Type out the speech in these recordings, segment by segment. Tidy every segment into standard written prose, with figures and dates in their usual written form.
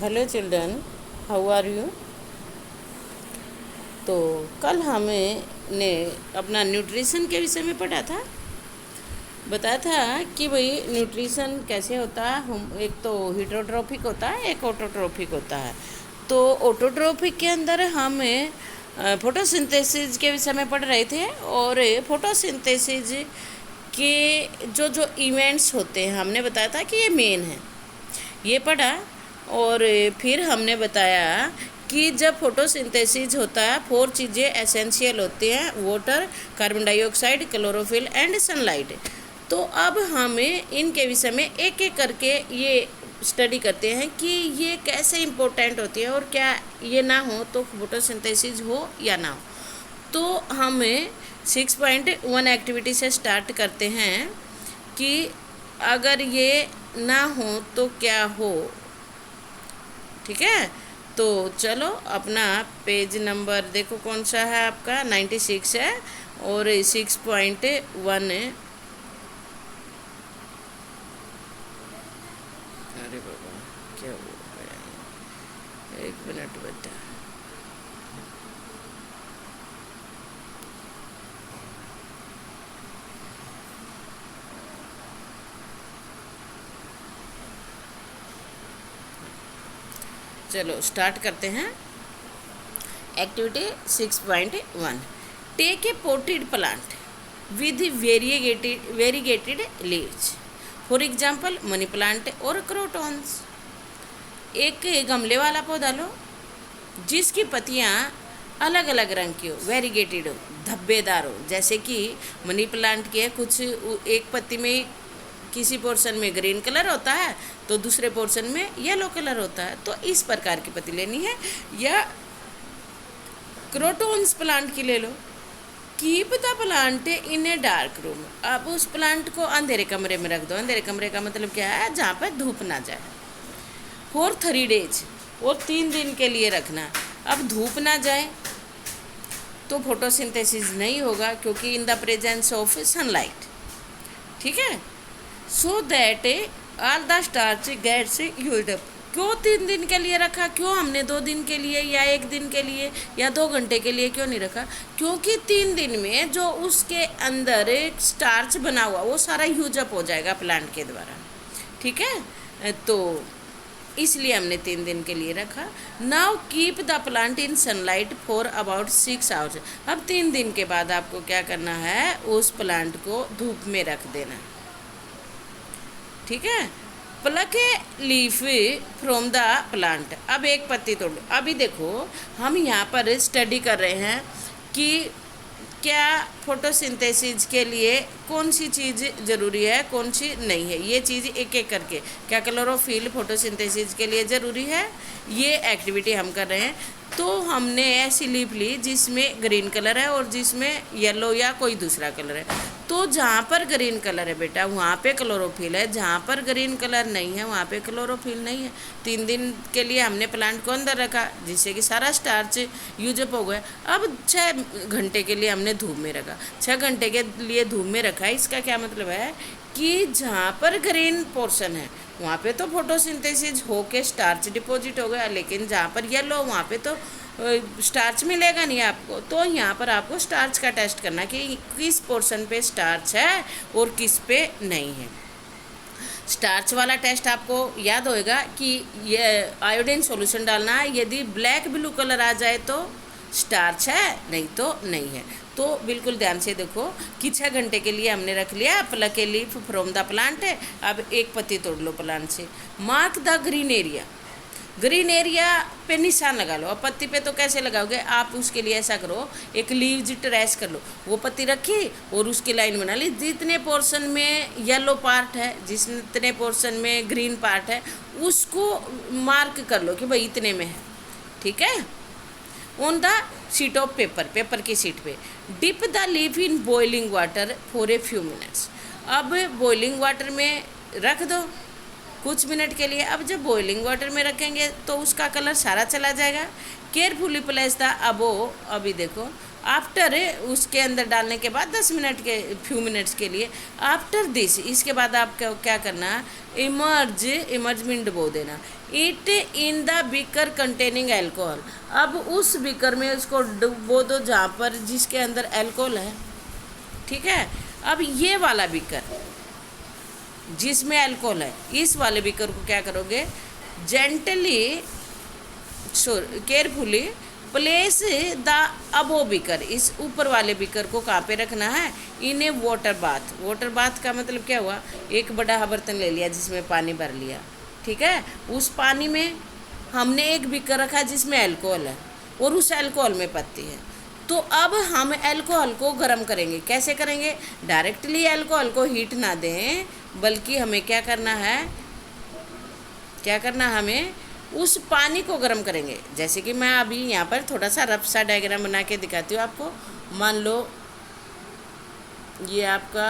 Hello children, how are you. तो कल हमें ने अपना न्यूट्रिशन के विषय में पढ़ा था। बताया था कि भाई न्यूट्रिशन कैसे होता है। हम एक तो हीटरोट्रोफिक होता है, एक ऑटोट्रोफिक होता है। तो ऑटोट्रोफिक के अंदर हमें फोटोसिंथेसिस के विषय में पढ़ रहे थे, और फोटोसिंथेसिस के जो जो इवेंट्स होते हैं हमने बताया था कि ये मेन है, ये पढ़ा। और फिर हमने बताया कि जब फोटोसिंथेसिस होता है, 4 चीज़ें एसेंशियल होती हैं: water, carbon dioxide, chlorophyll and sunlight. तो अब हमें इनके विषय में एक एक करके ये स्टडी करते हैं कि ये कैसे इम्पोर्टेंट होती है, और क्या ये ना हो तो फोटोसिंथेसिस हो या ना हो। तो हमें 6.1 एक्टिविटी से स्टार्ट करते हैं कि अगर ये ना हो तो क्या हो। ठीक है, तो चलो अपना पेज नंबर देखो कौन सा है आपका, 96 है और 6.1 है। अरे बाबा क्या हो गया, 1 मिनट बेटा। चलो स्टार्ट करते हैं। Activity 6.1, take a potted plant with variegated leaves, for example money plant और क्रोटॉन्स। एक गमले वाला पौधा लो जिसकी पत्तियाँ अलग अलग रंग की हो, वेरीगेटेड हो, धब्बेदार हो। जैसे कि मनी प्लांट की है, कुछ एक पत्ती में किसी पोर्शन में ग्रीन कलर होता है तो दूसरे पोर्शन में येलो कलर होता है, तो इस प्रकार की पत्ती लेनी है। या क्रोटॉन्स प्लांट की ले लो, keep the plant in a dark room. अब उस प्लांट को अंधेरे कमरे में रख दो। अंधेरे कमरे का मतलब क्या है, जहाँ पर धूप ना जाए। फॉर 3 डेज, और 3 दिन के लिए रखना। अब धूप ना जाए तो फोटोसिंथेसिस नहीं होगा, क्योंकि in the presence of sunlight. ठीक है, so that all the starch gets used up. क्यों 3 दिन के लिए रखा, क्यों हमने 2 दिन के लिए या 1 दिन के लिए या 2 घंटे के लिए क्यों नहीं रखा? क्योंकि 3 दिन में जो उसके अंदर एक स्टार्च बना हुआ वो सारा यूज अप हो जाएगा प्लांट के द्वारा। ठीक है, तो इसलिए हमने 3 दिन के लिए रखा। Now keep the plant in sunlight for about 6 hours. अब 3 दिन के बाद आपको क्या करना है, उस प्लांट को धूप में रख देना। ठीक है, pluck a leaf from the plant. अब एक पत्ती तोड़। अभी देखो हम यहाँ पर स्टडी कर रहे हैं कि क्या फोटोसिंथेसिस के लिए कौन सी चीज़ ज़रूरी है, कौन सी नहीं है। ये चीज़ एक एक करके, क्या क्लोरोफिल फोटोसिंथेसिस के लिए ज़रूरी है, ये एक्टिविटी हम कर रहे हैं। तो हमने ऐसी लीफ ली जिसमें ग्रीन कलर है और जिसमें येलो या कोई दूसरा कलर है। तो जहाँ पर ग्रीन कलर है बेटा वहाँ पे क्लोरोफिल है, जहाँ पर ग्रीन कलर नहीं है वहाँ पे क्लोरोफिल नहीं है। 3 दिन के लिए हमने प्लांट को अंदर रखा जिससे कि सारा स्टार्च यूजअप हो गया। अब 6 घंटे के लिए हमने धूप में रखा। 6 घंटे के लिए धूप में रखा है, इसका क्या मतलब है कि जहाँ पर ग्रीन पोर्शन है वहाँ पे तो फोटोसिंथेसिस होके स्टार्च डिपॉजिट हो गया, लेकिन जहाँ पर येलो वहाँ पे तो स्टार्च मिलेगा नहीं आपको। तो यहाँ पर आपको स्टार्च का टेस्ट करना कि किस पोर्शन पे स्टार्च है और किस पे नहीं है। स्टार्च वाला टेस्ट आपको याद होएगा कि ये आयोडीन सॉल्यूशन डालना है। यदि ब्लैक ब्लू कलर आ जाए तो स्टार्च है, नहीं तो नहीं है। तो बिल्कुल ध्यान से देखो कि 6 घंटे के लिए हमने रख लिया। Pluck a leaf from the plant है। अब एक पत्ती तोड़ लो प्लांट से। Mark the green area. Green area पे निशान लगा लो। अब पत्ती पे तो कैसे लगाओगे आप, उसके लिए ऐसा करो, एक लीव्स ट्रेस कर लो। वो पत्ती रखी और उसकी लाइन बना ली। जितने पोर्शन में येलो पार्ट है, जितने पोर्शन में ग्रीन पार्ट है, उसको मार्क कर लो कि भाई इतने में है। ठीक है, on the sheet of paper, paper की शीट पे dip the leaf in boiling water for a few minutes. अब बॉइलिंग वाटर में रख दो कुछ मिनट के लिए। अब जब बॉइलिंग वाटर में रखेंगे तो उसका कलर सारा चला जाएगा। Carefully place the above. अभी देखो आफ्टर उसके अंदर डालने के बाद 10 मिनट के फ्यू मिनट्स के लिए, आफ्टर दिस इसके बाद आपको क्या करना, इमर्ज मीन डुबो देना, it in the beaker containing alcohol. अब उस बीकर में उसको डुबो दो जहाँ पर जिसके अंदर एल्कोहल है, ठीक है। अब ये वाला बीकर जिसमें अल्कोहल है, इस वाले बीकर को क्या करोगे, gently carefully place the above beaker, इस ऊपर वाले बीकर को कहाँ पे रखना है, इन ए वाटर बाथ। वाटर बाथ का मतलब क्या हुआ, एक बड़ा बर्तन ले लिया जिसमें पानी भर लिया, ठीक है। उस पानी में हमने एक बीकर रखा जिसमें अल्कोहल है और उस अल्कोहल में पत्ती है। तो अब हम अल्कोहल को गर्म करेंगे। कैसे करेंगे, डायरेक्टली अल्कोहल को हीट ना दें, बल्कि हमें क्या करना है, हमें उस पानी को गर्म करेंगे। जैसे कि मैं अभी यहाँ पर थोड़ा सा रफ सा डायग्राम बना के दिखाती हूँ आपको। मान लो ये आपका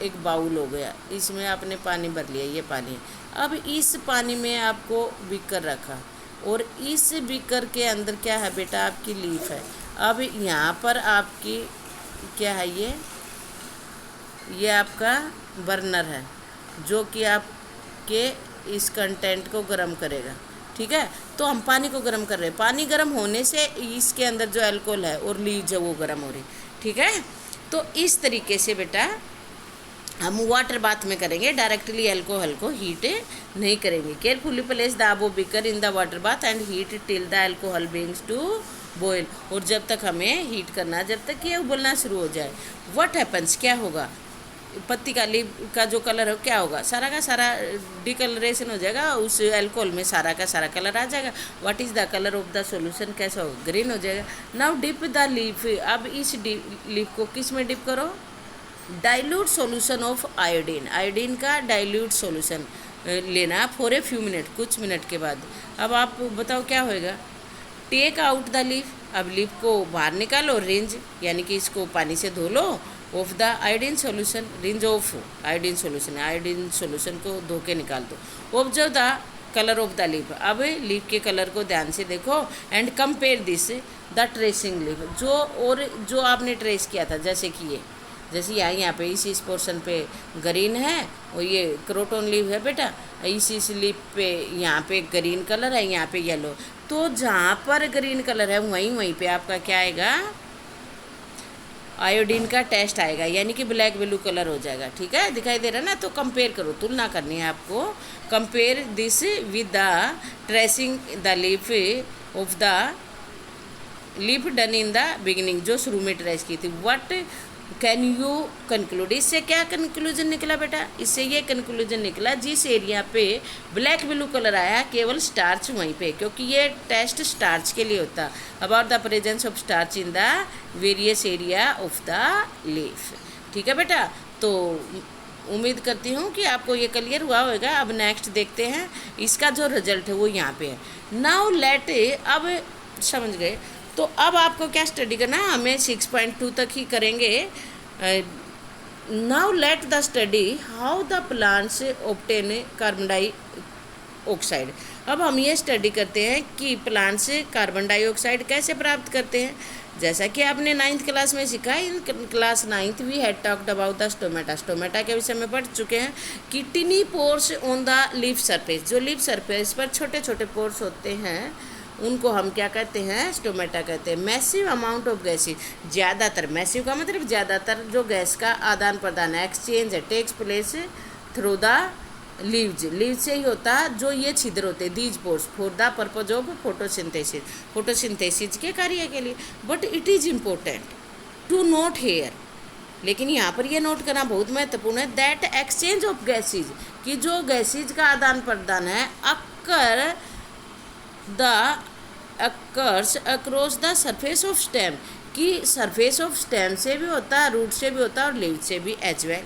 एक बाउल हो गया, इसमें आपने पानी भर लिया, ये पानी। अब इस पानी में आपको बीकर रखा और इस बीकर के अंदर क्या है बेटा, आपकी लीफ है। अब यहाँ पर आपकी क्या है, ये आपका बर्नर है जो कि आपके इस कंटेंट को गर्म करेगा, ठीक है। तो हम पानी को गर्म कर रहे हैं, पानी गर्म होने से इसके अंदर जो अल्कोहल है और लीव जो वो गर्म हो रही, ठीक है। तो इस तरीके से बेटा हम वाटर बाथ में करेंगे, डायरेक्टली अल्कोहल को हीट नहीं करेंगे। Carefully place the above beaker in the water bath and heat till the alcohol begins to boil. और जब तक हमें हीट करना, जब तक ये उबलना शुरू हो जाए। व्हाट हैपन्स, क्या होगा, पत्ती का लीफ का जो कलर है क्या होगा, सारा का सारा डिकलरेशन हो जाएगा, उस अल्कोहल में सारा का सारा कलर आ जाएगा। What is the colour of the solution, कैसा होगा, ग्रीन हो जाएगा। नाउ डिप द लीफ, अब इस लीफ को किस में डिप करो, dilute solution of iodine, iodine का डाइल्यूट सॉल्यूशन लेना फॉर ए फ्यू मिनट, कुछ मिनट के बाद। अब आप बताओ क्या होएगा, टेक आउट द लीफ, अब लीफ को बाहर निकालो, रिंज यानी कि इसको पानी से धो लो, off the iodine solution, rinse off iodine solution, iodine solution को धो के निकाल दो। Observe the colour of the leaf, अब लीफ के कलर को ध्यान से देखो। And compare this the tracing leaf, जो आपने ट्रेस किया था, जैसे कि ये, जैसे यहाँ पे इस पोर्शन पे ग्रीन है और ये क्रोटोन लीफ है बेटा, इस लीफ पे यहाँ पे ग्रीन कलर है, यहाँ पे येलो। तो जहाँ पर ग्रीन कलर है वहीं पे आपका क्या आएगा, आयोडीन का टेस्ट आएगा, यानी कि ब्लैक ब्लू कलर हो जाएगा, ठीक है। दिखाई दे रहा है ना। तो कंपेयर करो, तुलना करनी है आपको। Compare this with the tracing the leaf of the leaf done in the beginning, जो शुरू में ट्रेस की थी। व्हाट कैन यू कंक्लूड, इससे क्या कंक्लूजन निकला बेटा, इससे ये कंक्लूजन निकला जिस एरिया पे ब्लैक ब्लू कलर आया केवल स्टार्च वहीं पे, क्योंकि ये टेस्ट स्टार्च के लिए होता। About the presence of starch in the various area of the leaf, ठीक है बेटा। तो उम्मीद करती हूँ कि आपको ये क्लियर हुआ होगा। अब नेक्स्ट देखते हैं, इसका जो रिजल्ट है वो यहाँ पे है। नाउ लेट, अब समझ गए। तो अब आपको क्या स्टडी करना है, हमें 6.2 तक ही करेंगे। Now let the study how the plants obtain carbon dioxide. अब हम ये स्टडी करते हैं कि प्लांट्स कार्बन डाइऑक्साइड कैसे प्राप्त करते हैं। जैसा कि आपने 9th क्लास में सीखा, in class 9th we had talked about the stomata. Stomata के विषय में पढ़ चुके हैं कि tiny pores on the leaf surface, जो लीफ सरफेस पर छोटे छोटे पोर्स होते हैं उनको हम क्या कहते हैं, स्टोमेटा कहते हैं। मैसिव अमाउंट ऑफ गैसेज, ज़्यादातर, मैसिव का मतलब ज़्यादातर जो गैस का आदान प्रदान है, एक्सचेंज है, takes place through the leaves, leaf से ही होता है। जो ये छिद्र होते हैं, these pores for the purpose of photosynthesis, photosynthesis के कार्य के लिए। But it is important to note here, लेकिन यहाँ पर ये नोट करना बहुत महत्वपूर्ण है, दैट एक्सचेंज ऑफ गैसेज, कि जो गैसेज का आदान प्रदान है occurs across the surface of stem, कि सरफेस ऑफ स्टेम से भी होता है, रूट से भी होता है और लीव से भी एज वेल,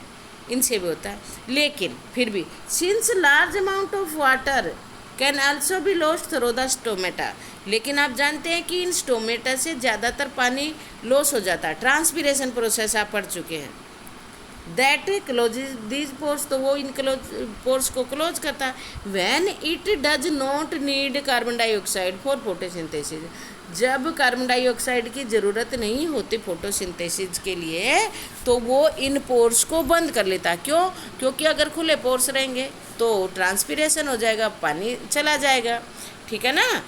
इनसे भी होता है। लेकिन फिर भी since large amount of water can also be lost through the stomata, लेकिन आप जानते हैं कि इन स्टोमेटा से ज़्यादातर पानी लॉस हो जाता है। ट्रांसपीरेशन प्रोसेस आप पढ़ चुके हैं, दैट क्लोजेज दीज पोर्स, तो वो इन पोर्स को क्लोज करता है। When it does not need carbon dioxide for photosynthesis, जब कार्बन डाइऑक्साइड की ज़रूरत नहीं होती फोटोसिंथेसिस के लिए, तो वो इन पोर्स को बंद कर लेता है। क्यों? क्योंकि अगर खुले पोर्स रहेंगे तो ट्रांसपिरेशन हो जाएगा, पानी चला जाएगा। ठीक है ना।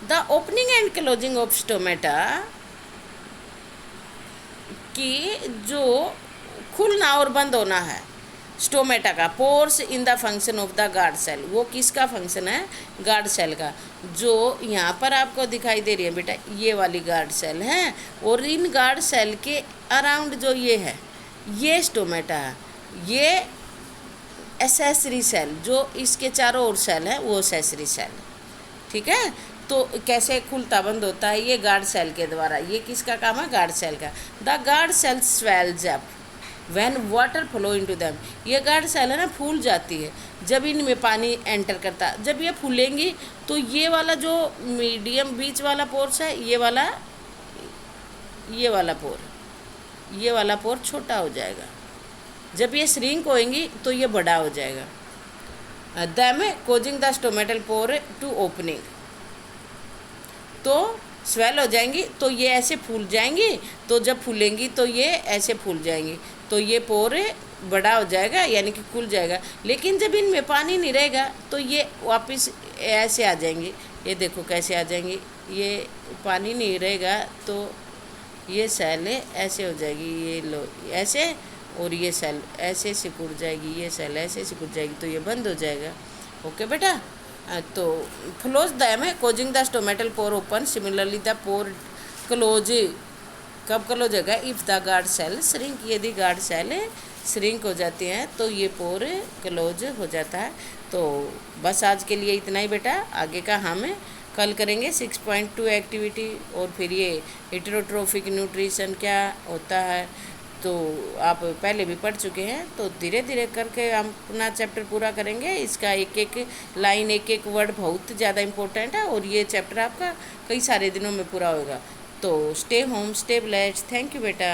The opening and closing of stomata, कि जो खुलना और बंद होना है स्टोमेटा का, pores in the function of the guard cell, वो किसका फंक्शन है? गार्ड सेल का। जो यहाँ पर आपको दिखाई दे रही है बेटा, ये वाली गार्ड सेल है, और इन गार्ड सेल के अराउंड जो ये है, ये स्टोमेटा है। ये एसेसरी सेल, जो इसके चारों ओर सेल है, वो एसेसरी सेल। ठीक है। तो कैसे खुलता बंद होता है? ये गार्ड सेल के द्वारा। ये किसका काम है? गार्ड सेल का। The guard cell swells up when water flow into them, ये गार्ड सेल है ना, फूल जाती है जब इनमें पानी एंटर करता है। जब ये फूलेंगी तो ये वाला जो मीडियम बीच वाला पोर्स है, ये वाला पोर, ये वाला पोर छोटा हो जाएगा। जब ये श्रिंक होएंगी तो ये बड़ा हो जाएगा। Them causing the stomatal pore to opening, तो स्वेल हो जाएंगी तो ये ऐसे फूल जाएंगी, तो जब फूलेंगी तो ये ऐसे फूल जाएंगी, तो ये पोर बड़ा हो जाएगा, यानी कि खुल जाएगा। लेकिन जब इनमें पानी नहीं रहेगा तो ये वापस ऐसे आ जाएंगी। ये देखो कैसे आ जाएंगी, ये पानी नहीं रहेगा तो ये सेल ऐसे हो जाएगी, ये लो ऐसे, और ये सेल ऐसे सिकुड़ जाएगी, ये सेल ऐसे सिकुड़ जाएगी, तो ये बंद हो जाएगा। ओके बेटा। तो क्लोज दैम है causing the stomatal pore open, similarly the pore close, कब क्लोज होगा? If the guard cell shrink, यदि गार्ड सेल श्रिंक हो जाती हैं तो ये पोर क्लोज हो जाता है। तो बस आज के लिए इतना ही बेटा, आगे का हम कल करेंगे 6.2 एक्टिविटी, और फिर ये हेटेरोट्रोफिक न्यूट्रिशन क्या होता है तो आप पहले भी पढ़ चुके हैं। तो धीरे धीरे करके हम अपना चैप्टर पूरा करेंगे। इसका एक एक लाइन, एक एक वर्ड बहुत ज़्यादा इम्पोर्टेंट है, और ये चैप्टर आपका कई सारे दिनों में पूरा होगा। तो stay home, stay blessed. Thank you बेटा।